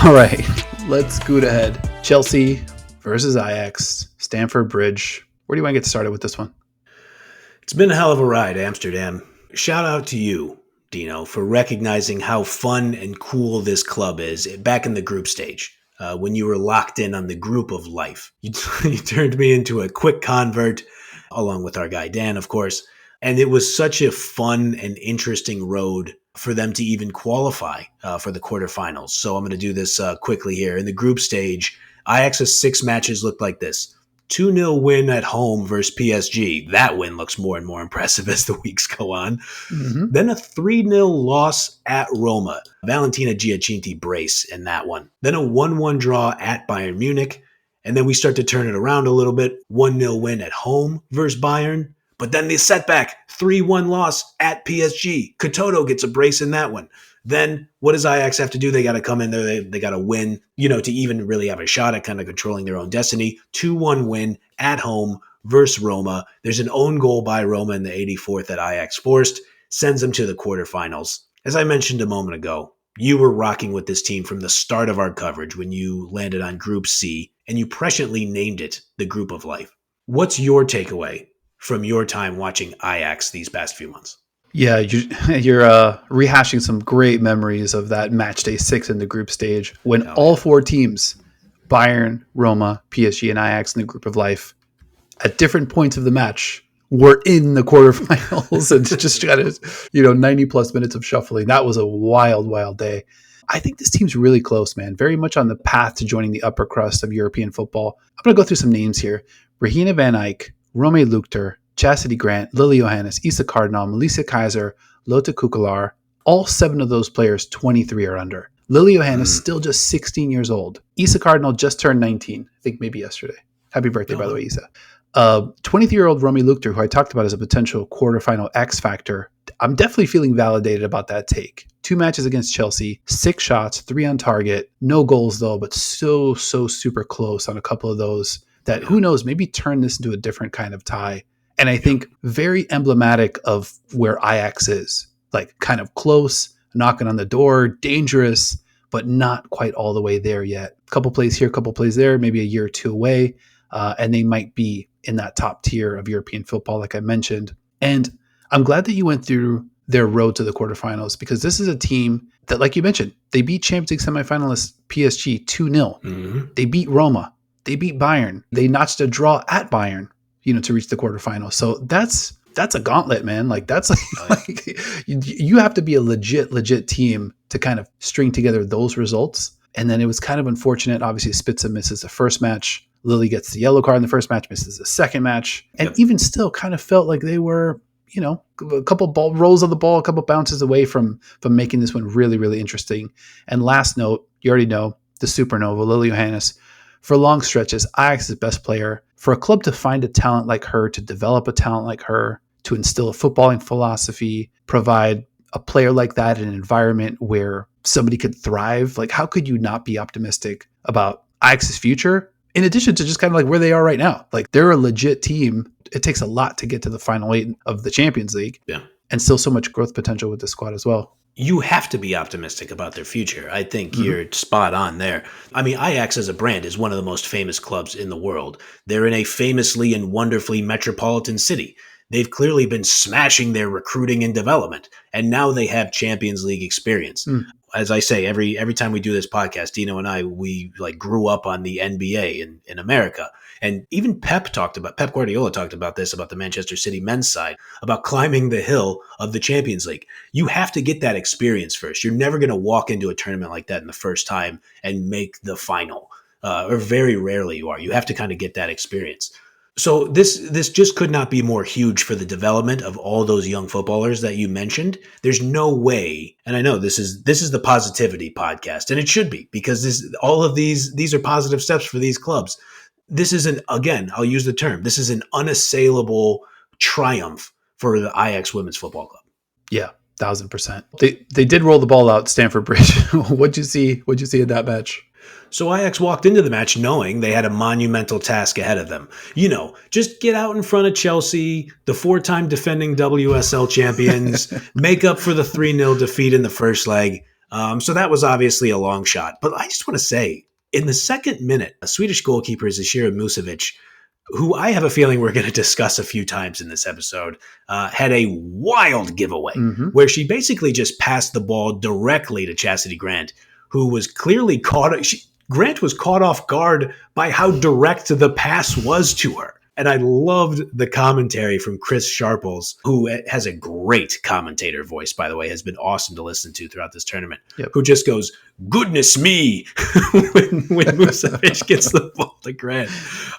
All right, let's scoot ahead. Chelsea versus Ajax, Stamford Bridge. Where do you want to get started with this one? It's been a hell of a ride, Amsterdam. Shout out to you, Dino, for recognizing how fun and cool this club is back in the group stage. When you were locked in on the group of life. You turned me into a quick convert, along with our guy Dan, of course. And it was such a fun and interesting road for them to even qualify for the quarterfinals. So I'm going to do this quickly here. In the group stage, Ajax's 6 matches looked like this. 2-0 win at home versus PSG. That win looks more and more impressive as the weeks go on. Mm-hmm. Then a 3-0 loss at Roma. Valentina Giacinti brace in that one. Then a 1-1 draw at Bayern Munich. And then we start to turn it around a little bit. 1-0 win at home versus Bayern. But then the setback, 3-1 loss at PSG. Katoto gets a brace in that one. Then what does Ajax have to do? They got to come in there. They got to win, to even really have a shot at kind of controlling their own destiny. 2-1 win at home versus Roma. There's an own goal by Roma in the 84th that Ajax forced, sends them to the quarterfinals. As I mentioned a moment ago, you were rocking with this team from the start of our coverage when you landed on Group C, and you presciently named it the Group of Life. What's your takeaway from your time watching Ajax these past few months? Yeah, you're rehashing some great memories of that match day 6 in the group stage when all 4 teams, Bayern, Roma, PSG, and Ajax in the group of life, at different points of the match, were in the quarterfinals and just got 90 plus minutes of shuffling. That was a wild, wild day. I think this team's really close, man. Very much on the path to joining the upper crust of European football. I'm going to go through some names here. Regina van Eyck, Rome Luchter, Chastity Grant, Lily Johannes, Isa Cardinal, Melissa Kaiser, Lotte Kukelaar. All 7 of those players, 23 or under. Lily Johannes still just 16 years old. Isa Cardinal just turned 19, I think maybe yesterday. Happy birthday, by the way, Isa. 23-year-old Rome Luchter, who I talked about as a potential quarterfinal X factor. I'm definitely feeling validated about that take. 2 matches against Chelsea, 6 shots, 3 on target. No goals, though, but so super close on a couple of those that, who knows, maybe turn this into a different kind of tie. And I think very emblematic of where Ajax is, like kind of close, knocking on the door, dangerous, but not quite all the way there yet. A couple plays here, a couple plays there, maybe a year or 2 away, and they might be in that top tier of European football, like I mentioned. And I'm glad that you went through their road to the quarterfinals because this is a team that, like you mentioned, they beat Champions League semifinalists PSG 2-0. Mm-hmm. They beat Roma. They beat Bayern. They notched a draw at Bayern, to reach the quarterfinals. So that's a gauntlet, man. Like that's like you have to be a legit team to kind of string together those results. And then it was kind of unfortunate. Obviously, Spitza misses the first match. Lily gets the yellow card in the first match, misses the second match. And even still kind of felt like they were, a couple rolls of the ball, a couple bounces away from making this one really, really interesting. And last note, you already know, the supernova, Lily Johannes, for long stretches, Ajax's best player. For a club to find a talent like her, to develop a talent like her, to instill a footballing philosophy, provide a player like that in an environment where somebody could thrive, like how could you not be optimistic about Ajax's future? In addition to just kind of like where they are right now, like they're a legit team. It takes a lot to get to the final 8 of the Champions League, and still so much growth potential with the squad as well. You have to be optimistic about their future. I think you're spot on there. I mean, Ajax as a brand is one of the most famous clubs in the world. They're in a famously and wonderfully metropolitan city. They've clearly been smashing their recruiting and development, and now they have Champions League experience. As I say, every time we do this podcast, Dino and I, we like grew up on the NBA in America. And even Pep Guardiola talked about this, about the Manchester City men's side, about climbing the hill of the Champions League. You have to get that experience first. You're never going to walk into a tournament like that in the first time and make the final, or very rarely you are. You have to kind of get that experience. So this just could not be more huge for the development of all those young footballers that you mentioned. There's no way, and I know this is the positivity podcast, and it should be, because these are positive steps for these clubs. This is I'll use the term, this is an unassailable triumph for the Ajax Women's Football Club. Yeah, 1,000%. They did roll the ball out Stamford Bridge. What'd you see in that match? So Ajax walked into the match knowing they had a monumental task ahead of them. Just get out in front of Chelsea, the 4-time defending WSL champions, make up for the 3-0 defeat in the first leg. So that was obviously a long shot. But I just want to say, in the second minute, a Swedish goalkeeper, Zashira Musovic, who I have a feeling we're going to discuss a few times in this episode, had a wild giveaway where she basically just passed the ball directly to Chastity Grant, who was clearly caught. Grant was caught off guard by how direct the pass was to her. And I loved the commentary from Chris Sharples, who has a great commentator voice, by the way, has been awesome to listen to throughout this tournament, who just goes, "Goodness me," when Musovic gets the ball to Grant.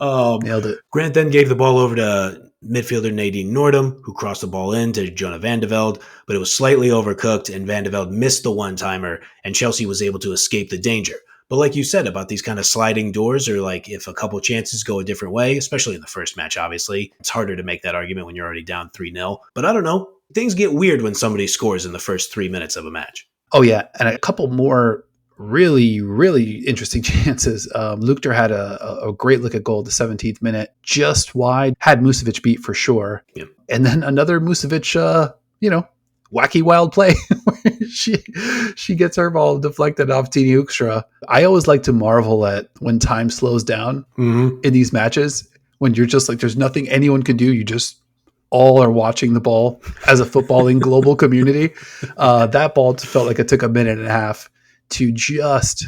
Nailed it. Grant then gave the ball over to midfielder Nadine Nordum, who crossed the ball in to Jonah van de Velde, but it was slightly overcooked, and van de Velde missed the one-timer, and Chelsea was able to escape the danger. But like you said about these kind of sliding doors, or like if a couple chances go a different way, especially in the first match, obviously, it's harder to make that argument when you're already down 3-0. But I don't know. Things get weird when somebody scores in the first 3 minutes of a match. Oh, yeah. And a couple more really, really interesting chances. Luchter had a great look at goal at the 17th minute, just wide, had Musovic beat for sure. Yep. And then another Musovic, wacky wild play where she gets her ball deflected off Tini Hoekstra. I always like to marvel at when time slows down in these matches, when you're just like, there's nothing anyone can do. You just all are watching the ball as a footballing global community. That ball felt like it took a minute and a half to just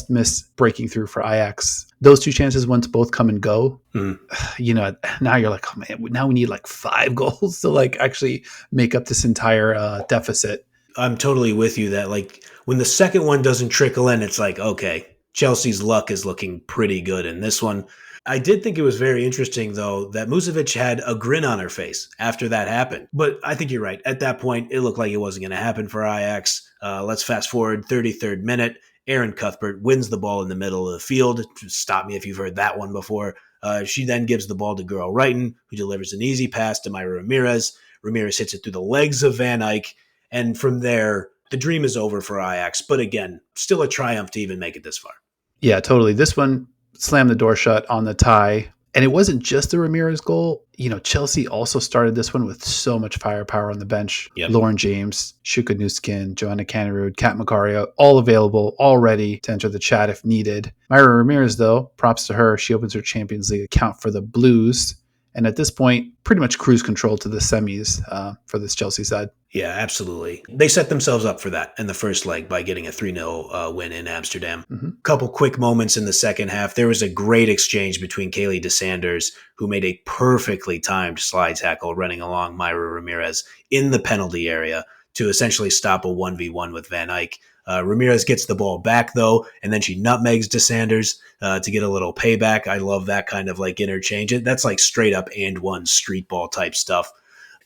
miss breaking through for Ajax. Those two chances, once both come and go, now you're like, oh man, now we need like 5 goals to like actually make up this entire deficit. I'm totally with you that like when the second one doesn't trickle in, it's like, okay, Chelsea's luck is looking pretty good in this one. I did think it was very interesting, though, that Musovic had a grin on her face after that happened. But I think you're right. At that point, it looked like it wasn't going to happen for Ajax. Let's fast forward 33rd minute. Aaron Cuthbert wins the ball in the middle of the field. Stop me if you've heard that one before. She then gives the ball to Guro Reiten, who delivers an easy pass to Mayra Ramirez. Ramirez hits it through the legs of Van Eyck. And from there, the dream is over for Ajax. But again, still a triumph to even make it this far. Yeah, totally. This one slammed the door shut on the tie. And it wasn't just the Ramirez goal. Chelsea also started this one with so much firepower on the bench. Yep. Lauren James, Shuka Nuskin, Joanna Canerud, Kat Macario, all available, all ready to enter the chat if needed. Mayra Ramirez, though, props to her. She opens her Champions League account for the Blues. And at this point, pretty much cruise control to the semis for this Chelsea side. Yeah, absolutely. They set themselves up for that in the first leg by getting a 3-0 win in Amsterdam. Couple quick moments in the second half. There was a great exchange between Kaylee DeSanders, who made a perfectly timed slide tackle running along Mayra Ramirez in the penalty area to essentially stop a 1v1 with Van Eyck. Ramirez gets the ball back, though, and then she nutmegs DeSanders to get a little payback. I love that kind of like interchange. That's like straight up and one street ball type stuff.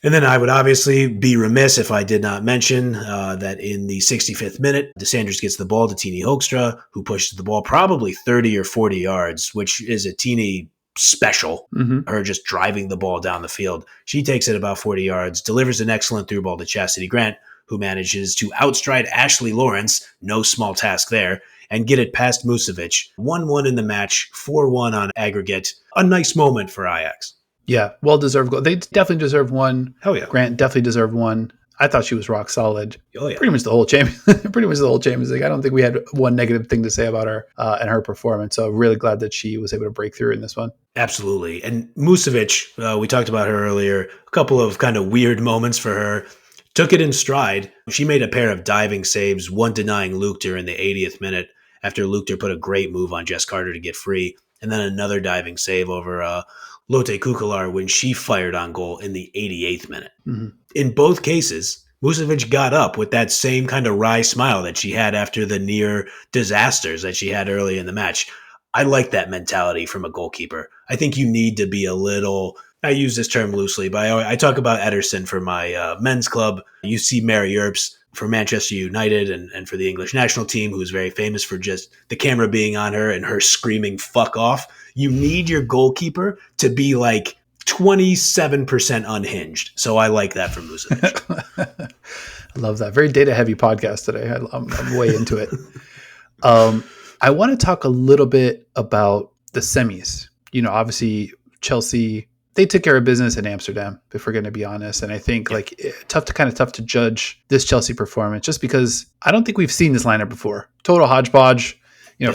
And then I would obviously be remiss if I did not mention that in the 65th minute, DeSanders gets the ball to Tini Hoekstra, who pushes the ball probably 30 or 40 yards, which is a teeny special, her just driving the ball down the field. She takes it about 40 yards, delivers an excellent through ball to Chastity Grant, who manages to outstride Ashley Lawrence, no small task there, and get it past Musovic. 1-1 in the match, 4-1 on aggregate. A nice moment for Ajax. Yeah, well-deserved goal. They definitely deserve one. Hell yeah. Grant definitely deserved one. I thought she was rock solid. Oh yeah. Pretty much the whole Champions League. I don't think we had one negative thing to say about her and her performance. So really glad that she was able to break through in this one. Absolutely. And Musovic, we talked about her earlier. A couple of kind of weird moments for her. Took it in stride. She made a pair of diving saves, one denying Luchter in the 80th minute after Luchter put a great move on Jess Carter to get free, and then another diving save over Lotte Kukelar when she fired on goal in the 88th minute. In both cases, Musovic got up with that same kind of wry smile that she had after the near disasters that she had early in the match. I like that mentality from a goalkeeper. I think you need to be a little... I use this term loosely, but I talk about Ederson for my men's club. You see Mary Earps for Manchester United and for the English national team, who's very famous for just the camera being on her and her screaming, fuck off. You need your goalkeeper to be like 27% unhinged. So I like that from Musovic. I love that. Very data-heavy podcast today. I'm way into it. I want to talk a little bit about the semis. Obviously Chelsea they took care of business in Amsterdam, if we're going to be honest. And I think tough to judge this Chelsea performance just because I don't think we've seen this lineup before. Total hodgepodge.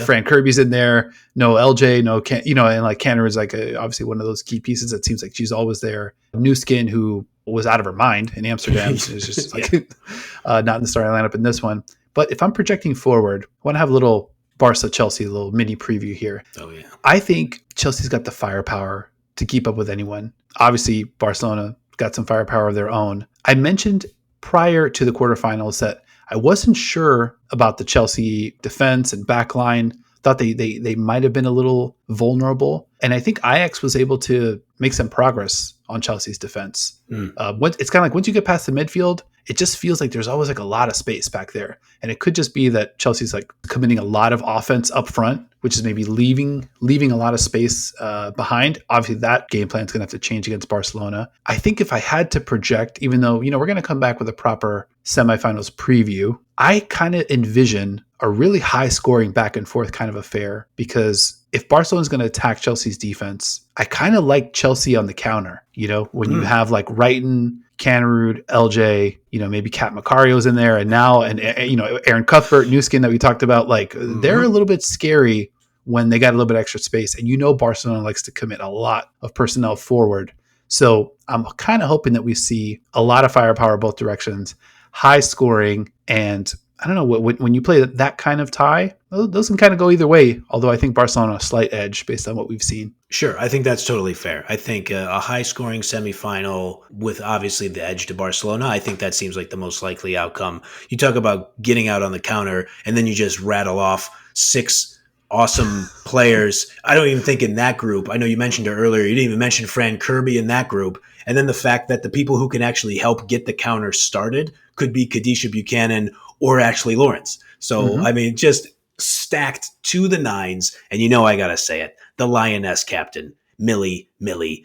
Fran Kirby's in there, no LJ, no and like Canner is like obviously one of those key pieces. It seems like she's always there. New skin who was out of her mind in Amsterdam is just not in the starting lineup in this one. But if I'm projecting forward, I want to have a little Barca Chelsea, a little mini preview here. Oh yeah, I think Chelsea's got the firepower to keep up with anyone. Obviously, Barcelona got some firepower of their own. I mentioned prior to the quarterfinals that I wasn't sure about the Chelsea defense and backline. Thought they might have been a little vulnerable. And I think Ajax was able to make some progress on Chelsea's defense. It's kind of like once you get past the midfield, it just feels like there's always like a lot of space back there. And it could just be that Chelsea's like committing a lot of offense up front, which is maybe leaving a lot of space behind. Obviously, that game plan is going to have to change against Barcelona. I think if I had to project, even though, we're going to come back with a proper semifinals preview, I kind of envision a really high scoring back and forth kind of affair, because if Barcelona's going to attack Chelsea's defense, I kind of like Chelsea on the counter, when you have like Wrighton, Cannerud, LJ, maybe Kat Macario's in there, and now, Aaron Cuthbert, new skin that we talked about, like they're a little bit scary when they got a little bit extra space. And Barcelona likes to commit a lot of personnel forward. So I'm kind of hoping that we see a lot of firepower both directions, high scoring, and I don't know, when you play that kind of tie, those can kind of go either way, although I think Barcelona a slight edge based on what we've seen. Sure, I think that's totally fair. I think a high-scoring semifinal with obviously the edge to Barcelona, I think that seems like the most likely outcome. You talk about getting out on the counter, and then you just rattle off 6 awesome players. I don't even think in that group, I know you mentioned it earlier, you didn't even mention Fran Kirby in that group, and then the fact that the people who can actually help get the counter started could be Khadijah Buchanan or Ashley Lawrence. So, I mean, just stacked to the nines. And I got to say it, the Lioness captain, Millie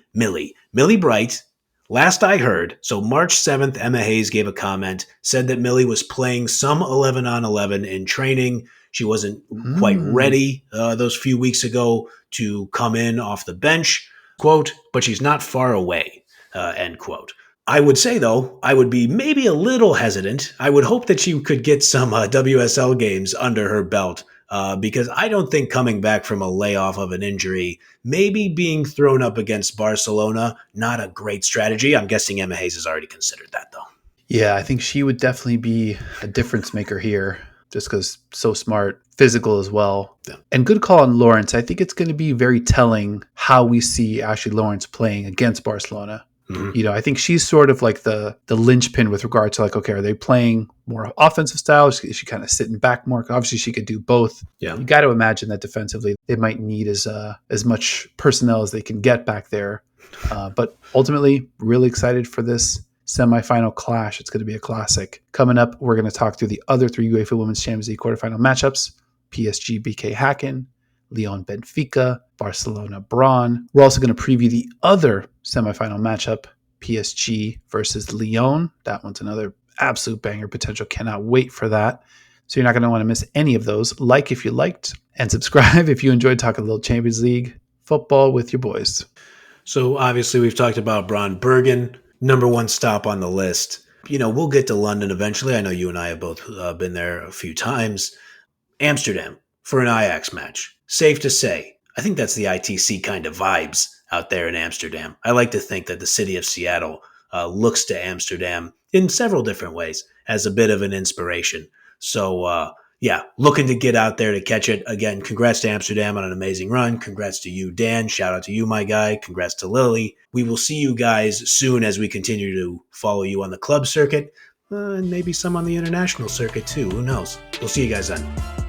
Bright. Last I heard, so March 7th, Emma Hayes gave a comment, said that Millie was playing some 11 on 11 in training. She wasn't quite ready those few weeks ago to come in off the bench, quote, but she's not far away, end quote. I would say, though, I would be maybe a little hesitant. I would hope that she could get some WSL games under her belt, because I don't think coming back from a layoff of an injury, maybe being thrown up against Barcelona, not a great strategy. I'm guessing Emma Hayes has already considered that, though. Yeah, I think she would definitely be a difference maker here, just because so smart, physical as well. Yeah. And good call on Lawrence. I think it's going to be very telling how we see Ashley Lawrence playing against Barcelona. I think she's sort of like the linchpin with regard to like, okay, are they playing more offensive style? Is she kind of sitting back more? Obviously, she could do both. Yeah, you got to imagine that defensively they might need as much personnel as they can get back there. But ultimately, really excited for this semifinal clash. It's going to be a classic. Coming up, we're going to talk through the other 3 UEFA Women's Champions League quarterfinal matchups: PSG BK Häcken, Lyon Benfica, Barcelona Braun. We're also going to preview the other semifinal matchup, PSG versus Lyon. That one's another absolute banger potential. Cannot wait for that. So you're not going to want to miss any of those. Like if you liked, and subscribe if you enjoyed talking a little Champions League football with your boys. So obviously we've talked about Braun Bergen, number 1 stop on the list. We'll get to London eventually. I know you and I have both been there a few times. Amsterdam for an Ajax match. Safe to say, I think that's the ITC kind of vibes out there in Amsterdam. I like to think that the city of Seattle looks to Amsterdam in several different ways as a bit of an inspiration. So, looking to get out there to catch it. Again, congrats to Amsterdam on an amazing run. Congrats to you, Dan. Shout out to you, my guy. Congrats to Lily. We will see you guys soon as we continue to follow you on the club circuit, and maybe some on the international circuit too. Who knows? We'll see you guys then.